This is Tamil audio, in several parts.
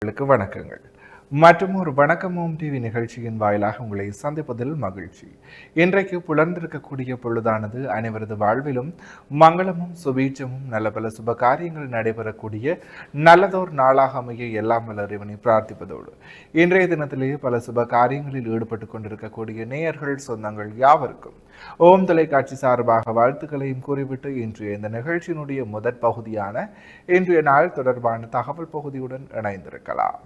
வணக்கங்கள் மற்றும் ஒரு வணக்கமும் டிவி நிகழ்ச்சியின் வாயிலாக உங்களை சந்திப்பதில் மகிழ்ச்சி. இன்றைக்கு புலர்ந்திருக்கக்கூடிய பொழுதானது அனைவரது வாழ்விலும் மங்களமும் சுபீட்சமும் நல்ல பல சுப காரியங்கள் நடைபெறக்கூடிய நல்லதோர் நாளாக அமைய எல்லாம் வல்ல இறைவனை பிரார்த்திப்பதோடு இன்றைய தினத்திலேயே பல சுப காரியங்களில் ஈடுபட்டு கொண்டிருக்கக்கூடிய நேயர்கள் சொந்தங்கள் யாவருக்கும் ஓம் தொலைக்காட்சி சார்பாக வாழ்த்துக்களையும் கூறிவிட்டு இன்றைய இந்த நிகழ்ச்சியினுடைய முதற் பகுதியான இன்றைய நாள் தொடர்பான தகவல் பகுதியுடன் இணைந்திருக்கலாம்.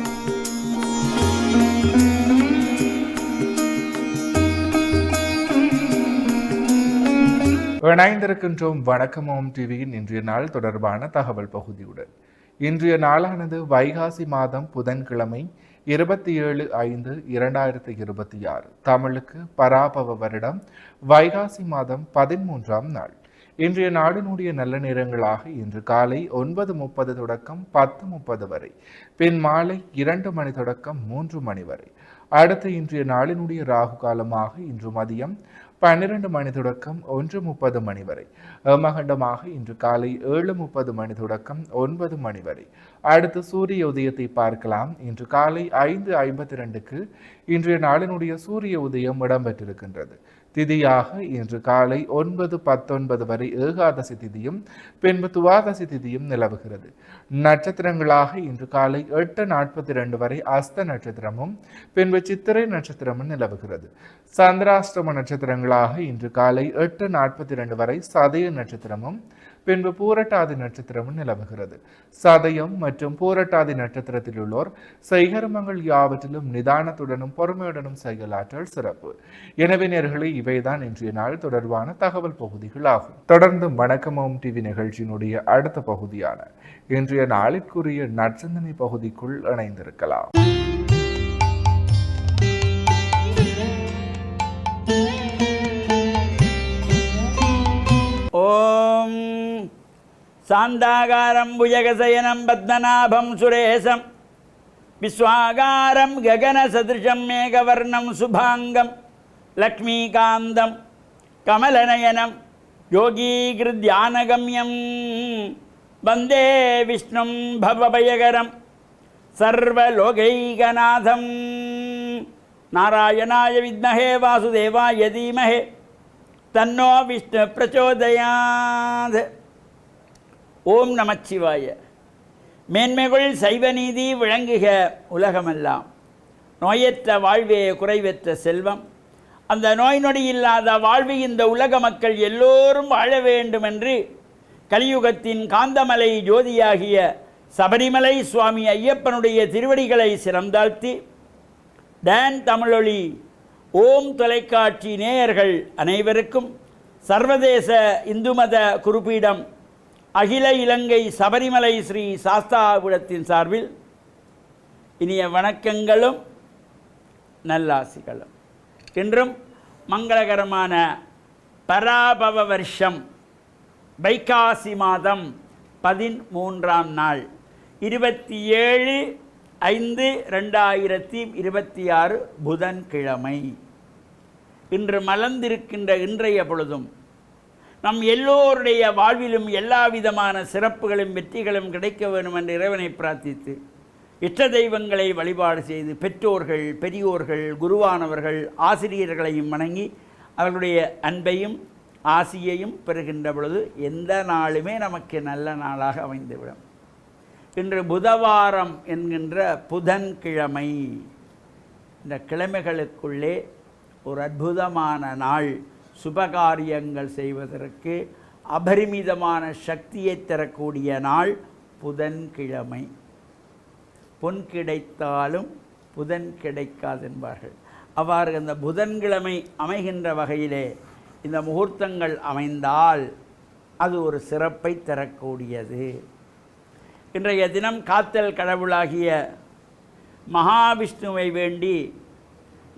இணைந்திருக்கின்றோம் வணக்கமோம் டிவியின் இன்றைய நாள் தொடர்பான தகவல் பகுதியுடன். இன்றைய நாளானது வைகாசி மாதம் புதன்கிழமை 27/5/2026 தமிழுக்கு பராபவ வருடம் வைகாசி மாதம் 13ஆம் நாள். இன்றைய நாடினுடைய நல்ல நேரங்களாக இன்று காலை 9:30 தொடக்கம் 10:30 வரை, பின் மாலை 2 மணி தொடக்கம் 3 மணி வரை. அடுத்து இன்றைய நாளினுடைய ராகு காலமாக இன்று மதியம் 12 மணி தொடக்கம் 1:30 மணி வரை. மகண்டமாக இன்று காலை 7:30 மணி தொடக்கம் 9 மணி வரை. அடுத்து சூரிய உதயத்தை பார்க்கலாம். இன்று காலை 5:52க்கு இன்றைய நாளினுடைய சூரிய உதயம் இடம்பெற்றிருக்கின்றது. திதியாக இன்று காலை 9:19 வரை ஏகாதசி திதியும் பின்பு துவாதசி திதியும் நிலவுகிறது. நட்சத்திரங்களாக இன்று காலை 8:42 வரை அஸ்த நட்சத்திரமும் பின்பு சித்திரை நட்சத்திரமும் நிலவுகிறது. சந்திராஷ்டம நட்சத்திரங்களாக இன்று காலை 8:42 வரை சதய நட்சத்திரமும் பின்பு பூரட்டாதி நட்சத்திரமும் நிலவுகிறது. சதயம் மற்றும் பூரட்டாதி நட்சத்திரத்தில் உள்ளோர் செய்கர்மங்கள் யாவற்றிலும் நிதானத்துடனும் பொறுமையுடனும் செயலாற்றல் சிறப்பு. எனவே நேயர்களே, இவைதான் இன்றைய நாள் தொடர்பான தகவல் பகுதிகள் ஆகும். தொடர்ந்து வணக்கமோம் டிவி நிகழ்ச்சியினுடைய அடுத்த பகுதியான இன்றைய நாளிற்குரிய நற்சிந்தனை பகுதிக்குள் இணைந்திருக்கலாம். ஓம் சாந்தாகாரம் புஜகசயனம் பத்மநாபம் சுரேசம் விஸ்வாகாரம் ககனசதிருஷம் மேகவர்ணம் சுபாங்கம் லக்ஷ்மீகாந்தம் கமலநயனம் யோகீகிருத்யானகம்யம் வந்தே விஷ்ணும் பவபயகரம் சர்வலோகைகநாதம் நாராயணாய வித்மஹே வாசுதேவாய தீமஹே தன்னோ விஷ்ணு பிரச்சோதயாத். ஓம் நமச்சிவாய. மேன்மைகள் சைவ நீதி விளங்குக உலகமெல்லாம். நோயற்ற வாழ்வே குறைவற்ற செல்வம். அந்த நோய் நொடி இல்லாத வாழ்வு இந்த உலக மக்கள் எல்லோரும் வாழ வேண்டும் என்று கலியுகத்தின் காந்தமலை ஜோதியாகிய சபரிமலை சுவாமி ஐயப்பனுடைய திருவடிகளை சிறந்தாழ்த்தி டான் தமிழொலி ஓம் தொலைக்காட்சி நேயர்கள் அனைவருக்கும் சர்வதேச இந்து மத குருபீடம் அகில இலங்கை சபரிமலை ஸ்ரீ சாஸ்தாபுரத்தின் சார்பில் இனிய வணக்கங்களும் நல்லாசிகளும். இன்றும் மங்களகரமான பராபவ வருஷம் வைகாசி மாதம் 13ஆம் நாள் 27/5/2026 புதன்கிழமை. இன்று மலர்ந்திருக்கின்ற இன்றைய பொழுதும் நம் எல்லோருடைய வாழ்விலும் எல்லா விதமான சிறப்புகளும் வெற்றிகளும் கிடைக்க வேண்டும் என்று இறைவனை பிரார்த்தித்து இஷ்ட தெய்வங்களை வழிபாடு செய்து பெற்றோர்கள் பெரியோர்கள் குருவானவர்கள் ஆசிரியர்களையும் வணங்கி அவர்களுடைய அன்பையும் ஆசியையும் பெறுகின்ற பொழுது எந்த நாளுமே நமக்கு நல்ல நாளாக அமைந்துவிடும். இன்று புதவாரம் என்கின்ற புதன்கிழமை. இந்த கிழமைகளுக்குள்ளே ஒரு அற்புதமான நாள். சுபகாரியங்கள் செய்வதற்கு அபரிமிதமான சக்தியை தரக்கூடிய நாள் புதன்கிழமை. பொன் கிடைத்தாலும் புதன் கிடைக்காது என்பார்கள். அவ்வாறு அந்த புதன்கிழமை அமைகின்ற வகையிலே இந்த முகூர்த்தங்கள் அமைந்தால் அது ஒரு சிறப்பை தரக்கூடியது. இன்றைய தினம் காத்தல் கடவுளாகிய மகாவிஷ்ணுவை வேண்டி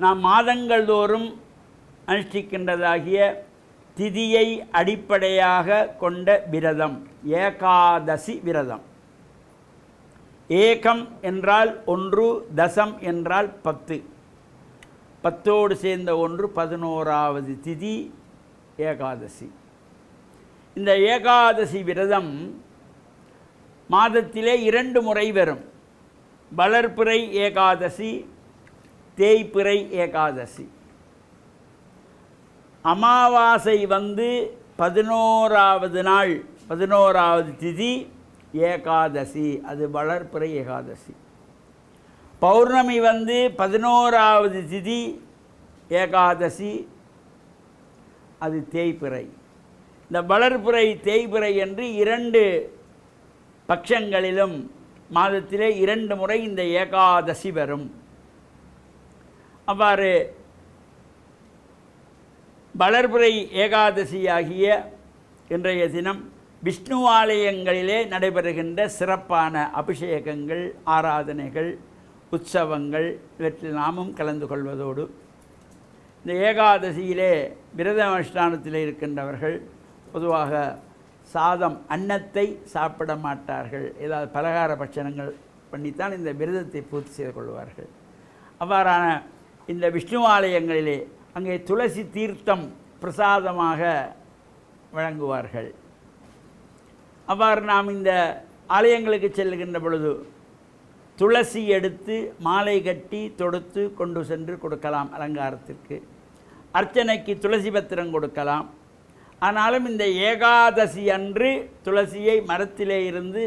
நாம் மாதங்கள் தோறும் அனுஷ்டிக்கின்றதாகிய திதியை அடிப்படையாக கொண்ட விரதம் ஏகாதசி விரதம். ஏகம் என்றால் 1, தசம் என்றால் 10, 10ஓடு சேர்ந்த 1 11வது திதி ஏகாதசி. இந்த ஏகாதசி விரதம் மாதத்திலே 2 முறை வரும். வளர்பிறை ஏகாதசி, தேய்பிறை ஏகாதசி. அமாவாசை வந்து 11வது நாள், 11வது திதி ஏகாதசி, அது வளர்பிறை ஏகாதசி. பௌர்ணமி வந்து 11வது திதி ஏகாதசி, அது தேய்பிறை. இந்த வளர்பிறை தேய்பிறை என்று 2 பட்சங்களிலும் மாதத்திலே 2 முறை இந்த ஏகாதசி வரும். அவ்வாறு வளர்பிறை ஏகாதசியாகிய இன்றைய தினம் விஷ்ணு ஆலயங்களிலே நடைபெறுகின்ற சிறப்பான அபிஷேகங்கள், ஆராதனைகள், உற்சவங்கள் இவற்றில் நாமும் கலந்து கொள்வதோடு, இந்த ஏகாதசியிலே விரத அனுஷ்டானத்தில் இருக்கின்றவர்கள் பொதுவாக சாதம், அன்னத்தை சாப்பிட மாட்டார்கள். ஏதாவது பலகார பட்சணங்கள் பண்ணித்தான் இந்த விரதத்தை பூர்த்தி செய்து கொள்வார்கள். அவ்வாறான இந்த விஷ்ணு ஆலயங்களிலே அங்கே துளசி தீர்த்தம் பிரசாதமாக வழங்குவார்கள். அவ்வாறு நாம் இந்த ஆலயங்களுக்கு செல்லுகின்ற பொழுது துளசி எடுத்து மாலை கட்டி தொடுத்து கொண்டு சென்று கொடுக்கலாம். அலங்காரத்திற்கு, அர்ச்சனைக்கு துளசி பத்திரம் கொடுக்கலாம். ஆனாலும் இந்த ஏகாதசி அன்று துளசியை மரத்திலே இருந்து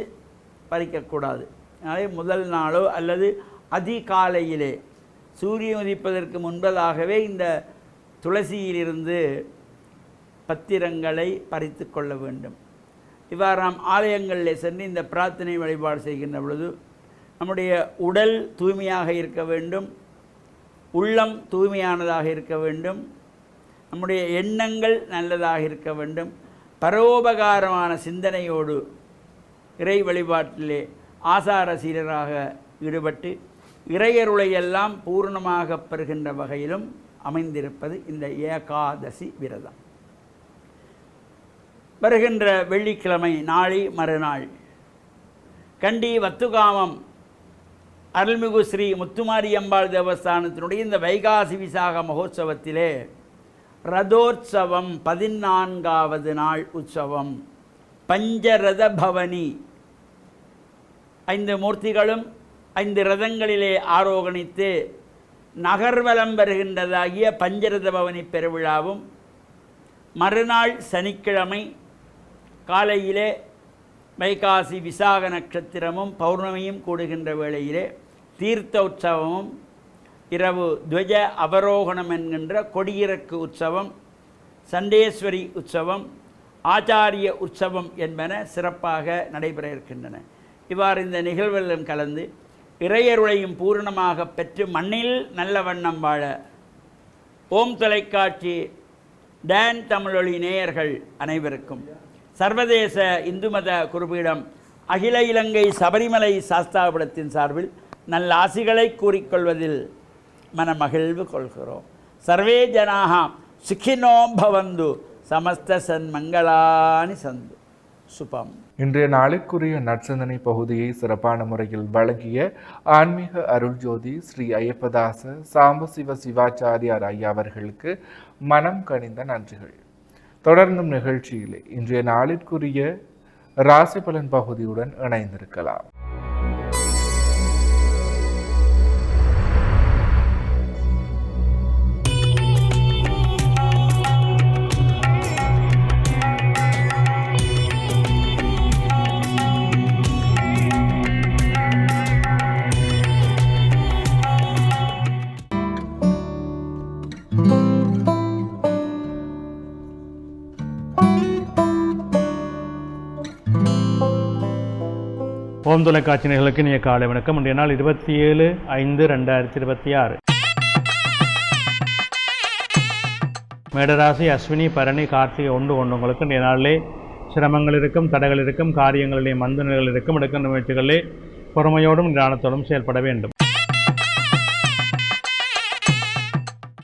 பறிக்கக்கூடாது. அதனாலே முதல் நாளோ அல்லது அதிகாலையிலே சூரியன் உதிப்பதற்கு முன்பதாகவே இந்த துளசியிலிருந்து பத்திரங்களை பறித்து கொள்ள வேண்டும். இவ்வாறு நாம் ஆலயங்களில் சென்று இந்த பிரார்த்தனை வழிபாடு செய்கின்ற பொழுது நம்முடைய உடல் தூய்மையாக இருக்க வேண்டும், உள்ளம் தூய்மையானதாக இருக்க வேண்டும், நம்முடைய எண்ணங்கள் நல்லதாக இருக்க வேண்டும். பரோபகாரமான சிந்தனையோடு இறை வழிபாட்டிலே ஆசார சீரராக ஈடுபட்டு இறையருளையெல்லாம் பூர்ணமாக பெறுகின்ற வகையிலும் அமைந்திருப்பது இந்த ஏகாதசி விரதம். வருகின்ற வெள்ளிக்கிழமை நாளை மறுநாள் கண்டி வத்துகாமம் அருள்மிகு ஸ்ரீ முத்துமாரியம்பாள் தேவஸ்தானத்தினுடைய இந்த வைகாசி விசாக மகோத்சவத்திலே ரதோற்சவம், 14வது நாள் உற்சவம். பஞ்சரத பவனி, 5 மூர்த்திகளும் 5 ரதங்களிலே ஆரோகணித்து நகர்வலம் வருகின்றதாகிய பஞ்சரத பவனி பெருவிழாவும், மறுநாள் சனிக்கிழமை காலையிலே வைகாசி விசாக நட்சத்திரமும் பௌர்ணமியும் கூடுகின்ற வேளையிலே தீர்த்த உற்சவமும், இரவு துவஜ அவரோகணம் என்கின்ற கொடியிறக்கு உற்சவம், சண்டேஸ்வரி உற்சவம், ஆச்சாரிய உற்சவம் என்பன சிறப்பாக நடைபெற இருக்கின்றன. இவ்வாறு இந்த நிகழ்வுகளிலும் கலந்து இறையருளையும் பூரணமாக பெற்று மண்ணில் நல்ல வண்ணம் வாழ ஓம் தொலைக்காட்சி டான் தமிழொலி நேயர்கள் அனைவருக்கும் சர்வதேச இந்து மத குருபீடம் அகில இலங்கை சபரிமலை சாஸ்தாபுரத்தின் சார்பில் நல்ல ஆசிகளை கூறிக்கொள்வதில் மனமகிழ்வு கொள்கிறோம். சர்வே ஜனாக சுகினோ பவந்து, சமஸ்த சன்மங்களானி சந்து. சுபம். இன்றைய நாளுக்குரிய நற்சிந்தனை பகுதியை சிறப்பான முறையில் வழங்கிய ஆன்மீக அருள் ஜோதி ஸ்ரீ ஐயப்பதாச சாம்பசிவ சிவாச்சாரியார் ஐயா அவர்களுக்கு மனம் கனிந்த நன்றிகள். தொடர்ந்தும் நிகழ்ச்சியிலே இன்றைய நாளிற்குரிய ராசி பலன் பகுதியுடன் இணைந்திருக்கலாம். ஓம் தொலைக்காட்சி நேயர்களுக்கு இனிய காலை வணக்கம். இன்றைய நாள் 27/5/2026. மேடராசி, அஸ்வினி, பரணி, கார்த்திகை 1 உங்களுக்கு இன்றைய நாளிலே சிரமங்கள் இருக்கும், தடைகள் இருக்கும், காரியங்களிலே மந்தநிலைகள் இருக்கும். எடுக்கின்ற முயற்சிகளிலே பொறுமையோடும் நிதானத்தோடும் செயல்பட வேண்டும்.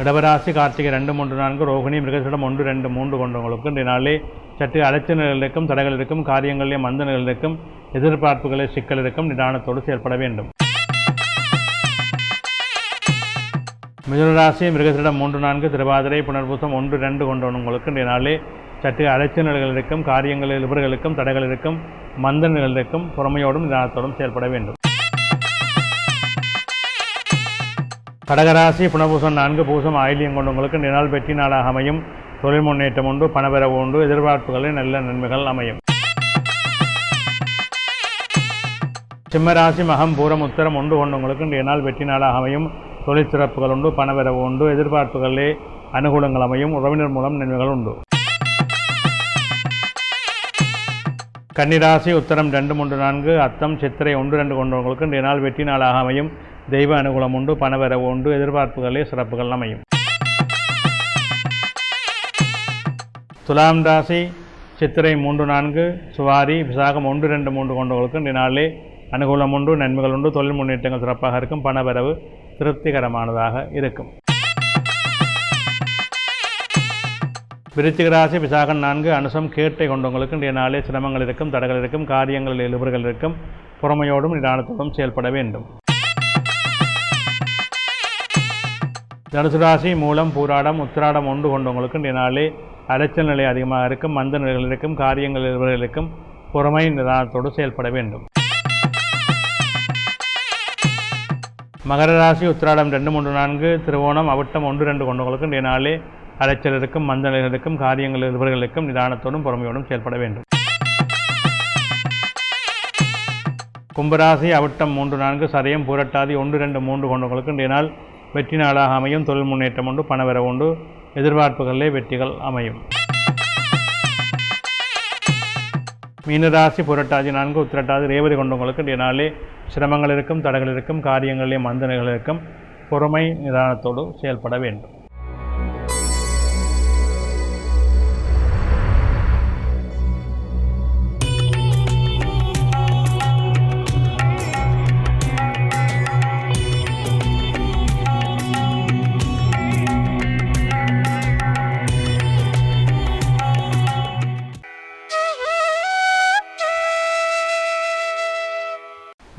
இடவராசி, கார்த்திகை 2, 3, 4, ரோகிணி, மிருகசீரிடம் 1, 2, 3 கொண்டவங்களுக்கு இன்றைய நாளிலே சற்று அலைச்சல்கள் இருக்கும், தடைகள் இருக்கும், காரியங்களிலே மந்தநிலைகள் இருக்கும், எதிர்பார்ப்புகளை சிக்கல் இருக்கும். நிதானத்தோடு செயல்பட வேண்டும். மிதுனராசி, மிருகசீரிடம் 3, 4, திருவாதிரை, புனர்பூசம் 1, 2 கொண்டவங்களுக்கு இன்றைய நாளிலே சற்று அலைச்சல்கள் இருக்கும், காரியங்களில் விபர்கள் இருக்கும், தடைகள் இருக்கும், மந்தநிலைகள் இருக்கும். பொறுமையோடும் நிதானத்தோடும் செயல்பட வேண்டும். கடகராசி புனபூசம் 4 பூசம் ஆயிலியம் கொண்டவங்களுக்கு இன்றைய நாள் வெற்றி நாளாக அமையும். தொழில் முன்னேற்றம் உண்டு, பணவரவு உண்டு, எதிர்பார்ப்புகளில் நல்ல நன்மைகள் அமையும். சிம்மராசி மகம் பூரம் உத்தரம் 1 கொண்டவங்களுக்கு இன்றைய நாள் வெற்றி நாளாக அமையும். தொழில் சிறப்புகள் உண்டு, பணவரவு உண்டு, எதிர்பார்ப்புகளிலே அனுகூலங்கள் அமையும். உறவினர் மூலம் நன்மைகள் உண்டு. கன்னிராசி உத்தரம் 2, 3, 4 அத்தம் சித்திரை 1, 2 கொண்டவங்களுக்கு இன்றைய நாள் வெற்றி நாளாக அமையும். தெய்வ அனுகூலம் உண்டு, பணவரவு உண்டு, எதிர்பார்ப்புகளே சிறப்புகள் அமையும். துலாம் ராசி சித்திரை 3, 4 சுவாரி விசாகம் 1, 2, 3 கொண்டவங்களுக்கு இன்றைய நாளிலே அனுகூலம் உண்டு, நன்மைகள் உண்டு, தொழில் முன்னேற்றங்கள் சிறப்பாக இருக்கும், பணவரவு திருப்திகரமானதாக இருக்கும். விருச்சிக ராசி விசாகம் 4 அனுசம் கேட்டை கொண்டவங்களுக்கு இன்றைய நாளே சிரமங்கள் இருக்கும், தடைகள் இருக்கும், காரியங்களில் இழுபறுகள் இருக்கும், பொறுமையோடும் நிதானத்தோடும் செயல்பட வேண்டும். தனுசு ராசி மூலம் பூராடம் உத்திராடம் 1 கொண்டவங்களுக்கு இன்றைய நாளே அலைச்சல் நிலை அதிகமாக இருக்கும், மந்த நிலைகள் இருக்கும், காரியங்கள் இழுபறுகள் இருக்கும், பொறுமை நிதானத்தோடு செயல்பட வேண்டும். மகர ராசி உத்திராடம் 2, 3, 4 திருவோணம் அவிட்டம் 1, 2 கொண்டவங்களுக்கு இன்றைய நாளே அலைச்சல் இருக்கும், மந்த நிலைகள் இருக்கும், காரியங்கள் இழுபறுகளுக்கும் நிதானத்தோடும் பொறுமையோடும் செயல்பட வேண்டும். கும்பராசி அவிட்டம் 3, 4 சதயம் புரட்டாதி 1, 2, 3 கொண்டவங்களுக்கு இன்றைய நாள் வெற்றி நாளாக அமையும். தொழில் முன்னேற்றம் உண்டு, பணவரவு உண்டு, எதிர்பார்ப்புகளிலே வெற்றிகள் அமையும். மீனராசி புரட்டாதி 4 உத்திரட்டாதி ரேவதி கொண்டவங்களுக்கு இன்றைய நாளே சிரமங்கள் இருக்கும், தடைகள் இருக்கும், காரியங்களிலே மந்த நிலைகள் இருக்கும், பொறுமை நிதானத்தோடு செயல்பட வேண்டும்.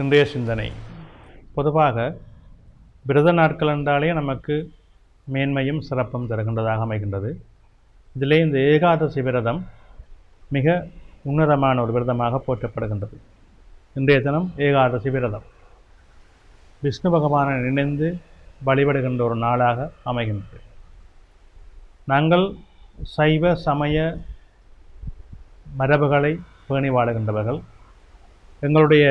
இன்றைய சிந்தனை. பொதுவாக விரத நாட்கள் என்றாலே நமக்கு மேன்மையும் சிறப்பும் தருகின்றதாக அமைகின்றது. இதிலே இந்த ஏகாதசி விரதம் மிக உன்னதமான ஒரு விரதமாக போற்றப்படுகின்றது. இன்றைய தினம் ஏகாதசி விரதம் விஷ்ணு பகவானை நினைந்து வழிபடுகின்ற ஒரு நாளாக அமைகின்றது. நாங்கள் சைவ சமய மரபுகளை பேணி வாழுகின்றவர்கள். எங்களுடைய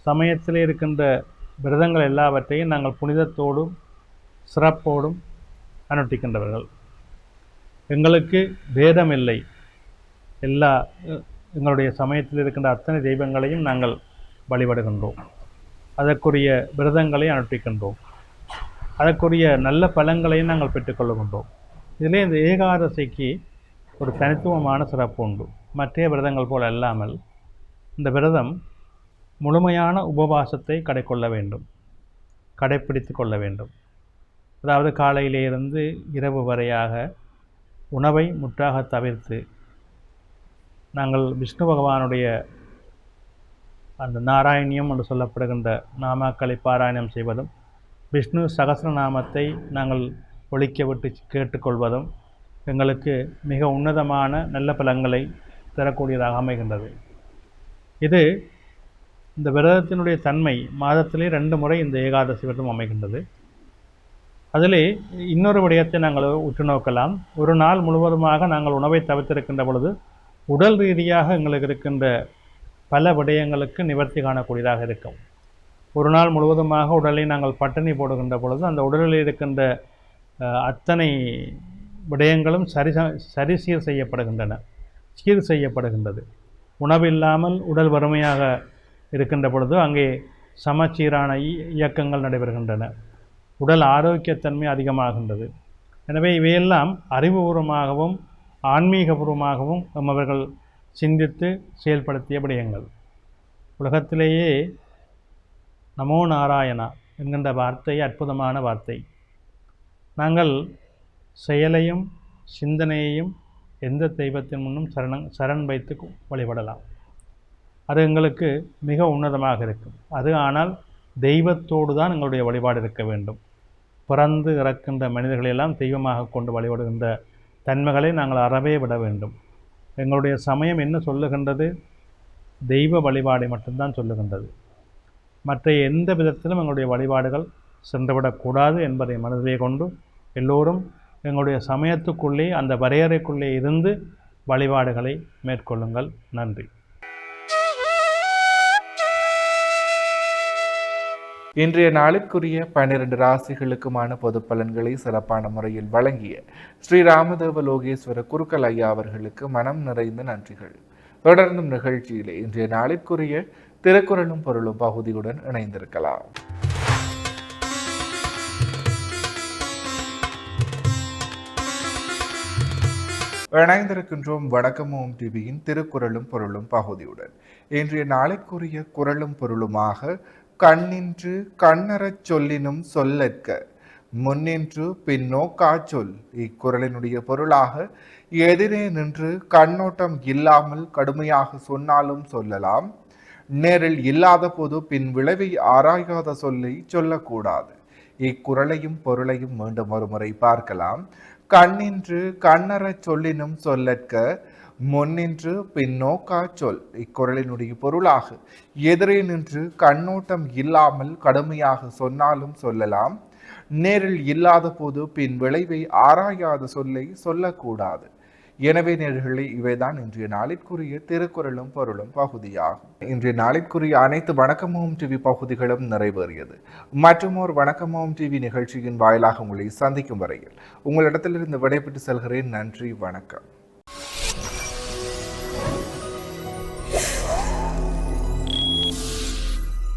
சமயத்தில் இருக்கின்ற விரதங்கள் எல்லாவற்றையும் நாங்கள் புனிதத்தோடும் சிறப்போடும் அனுஷ்டிக்கின்றவர்கள். எங்களுக்கு பேதம் இல்லை. எங்களுடைய சமயத்தில் இருக்கின்ற அத்தனை தெய்வங்களையும் நாங்கள் வழிபடுகின்றோம். அதற்குரிய விரதங்களை அனுஷ்டிக்கின்றோம். அதற்குரிய நல்ல பலன்களையும் நாங்கள் பெற்றுக்கொள்ளுகின்றோம். இதிலே இந்த ஏகாதசிக்கு ஒரு தனித்துவமான சிறப்பு உண்டு. மற்ற விரதங்கள் போல் அல்லாமல் இந்த விரதம் முழுமையான உபவாசத்தை கடைப்பிடித்து கொள்ள வேண்டும். அதாவது காலையிலிருந்து இரவு வரையாக உணவை முற்றாக தவிர்த்து நாங்கள் விஷ்ணு பகவானுடைய அந்த நாராயணியம் என்று சொல்லப்படுகின்ற நாமாக்களை பாராயணம் செய்வதும், விஷ்ணு சகஸ்ரநாமத்தை நாங்கள் ஒலிக்க விட்டு கேட்டுக்கொள்வதும் எங்களுக்கு மிக உன்னதமான நல்ல பலன்களை தரக்கூடியதாக அமைகின்றது. இது இந்த விரதத்தினுடைய தன்மை மாதத்திலே 2 முறை இந்த ஏகாதசி விரதம் அமைகின்றது. அதிலே இன்னொரு விடயத்தை நாங்கள் உற்று நோக்கலாம். ஒரு நாள் முழுவதுமாக நாங்கள் உணவை தவிர்த்திருக்கின்ற பொழுது உடல் ரீதியாக எங்களுக்கு இருக்கின்ற பல விடயங்களுக்கு நிவர்த்தி காணக்கூடியதாக இருக்கும். ஒரு நாள் முழுவதுமாக உடலை நாங்கள் பட்டினி போடுகின்ற பொழுது அந்த உடலில் இருக்கின்ற அத்தனை விடயங்களும் சீர் செய்யப்படுகின்றது. உணவில்லாமல் உடல் வறுமையாக இருக்கின்ற பொழுது அங்கே சமச்சீரான இயக்கங்கள் நடைபெறுகின்றன. உடல் ஆரோக்கியத்தன்மை அதிகமாகின்றது. எனவே இவையெல்லாம் அறிவுபூர்வமாகவும் ஆன்மீகபூர்வமாகவும் அவர்கள் சிந்தித்து செயல்படுத்திய விடயங்கள். உலகத்திலேயே நமோ நாராயணா என்கின்ற வார்த்தை அற்புதமான வார்த்தை. நாங்கள் செயலையும் சிந்தனையையும் எந்த தெய்வத்தின் முன்னும் சரண் வைத்து வழிபடலாம். அது எங்களுக்கு மிக உன்னதமாக இருக்கும். அது ஆனால் தெய்வத்தோடு தான் எங்களுடைய வழிபாடு இருக்க வேண்டும். பிறந்து இறக்கின்ற மனிதர்களெல்லாம் தெய்வமாக கொண்டு வழிபடுகின்ற தன்மைகளை நாங்கள் அறவே விட வேண்டும். எங்களுடைய சமயம் என்ன சொல்லுகின்றது? தெய்வ வழிபாடை மட்டும்தான் சொல்லுகின்றது. மற்ற எந்த விதத்திலும் எங்களுடைய வழிபாடுகள் சென்றுவிடக்கூடாது என்பதை மனதிலே கொண்டு எல்லோரும் எங்களுடைய சமயத்துக்குள்ளே அந்த வரையறைக்குள்ளே இருந்து வழிபாடுகளை மேற்கொள்ளுங்கள். நன்றி. இன்றைய நாளுக்குரிய 12 ராசிகளுக்குமான பொது பலன்களை சிறப்பான முறையில் வழங்கிய ஸ்ரீ ராமதேவ லோகேஸ்வர குருக்கள் ஐயா அவர்களுக்கு மனம் நிறைந்த நன்றிகள். தொடர்ந்தும் நிகழ்ச்சியிலே இன்றைய நாளிற்குரிய திருக்குறளும் பொருளும் பகுதியுடன் இணைந்திருக்கலாம். இணைந்திருக்கின்றோம் வணக்கம் ஓம் டிவியின் திருக்குறளும் பொருளும் பகுதியுடன். இன்றைய நாளிற்குரிய குறளும் பொருளுமாக கண்ணின்று கண்ணறச் சொல்லினும் சொல்லற்க முன்னின்று பின்னோக்கா சொல். இக்குறளினுடைய பொருளாக எதிரே நின்று கண்ணோட்டம் இல்லாமல் கடுமையாக சொன்னாலும் சொல்லலாம், நேரில் இல்லாத போது பின் விளைவை ஆராயாத சொல்லை சொல்லக்கூடாது. இக்குறளையும் பொருளையும் மீண்டும் ஒரு முறை பார்க்கலாம். கண்ணின்று கண்ணறச் சொல்லினும் சொல்லற்க முன்னின்று பின்னோக்கா சொல். இக்குறளினுடைய பொருளாக எதிரே நின்று கண்ணோட்டம் இல்லாமல் கடுமையாக சொன்னாலும் சொல்லலாம், நேரில் இல்லாத போது பின் விளைவை ஆராயாத சொல்லை சொல்லக்கூடாது. எனவே நேயர்களே, இவைதான் இன்றைய நாளிற்குரிய திருக்குறளும் பொருளும் பகுதியாகும். இன்றைய நாளிற்குரிய அனைத்து வணக்கமும் டிவி பகுதிகளும் நிறைவேறியது. மற்றும் ஒரு வணக்கமும் டிவி நிகழ்ச்சியின் வாயிலாக உங்களை சந்திக்கும் வரையில் உங்களிடத்திலிருந்து விடைபெற்று செல்கிறேன். நன்றி, வணக்கம்.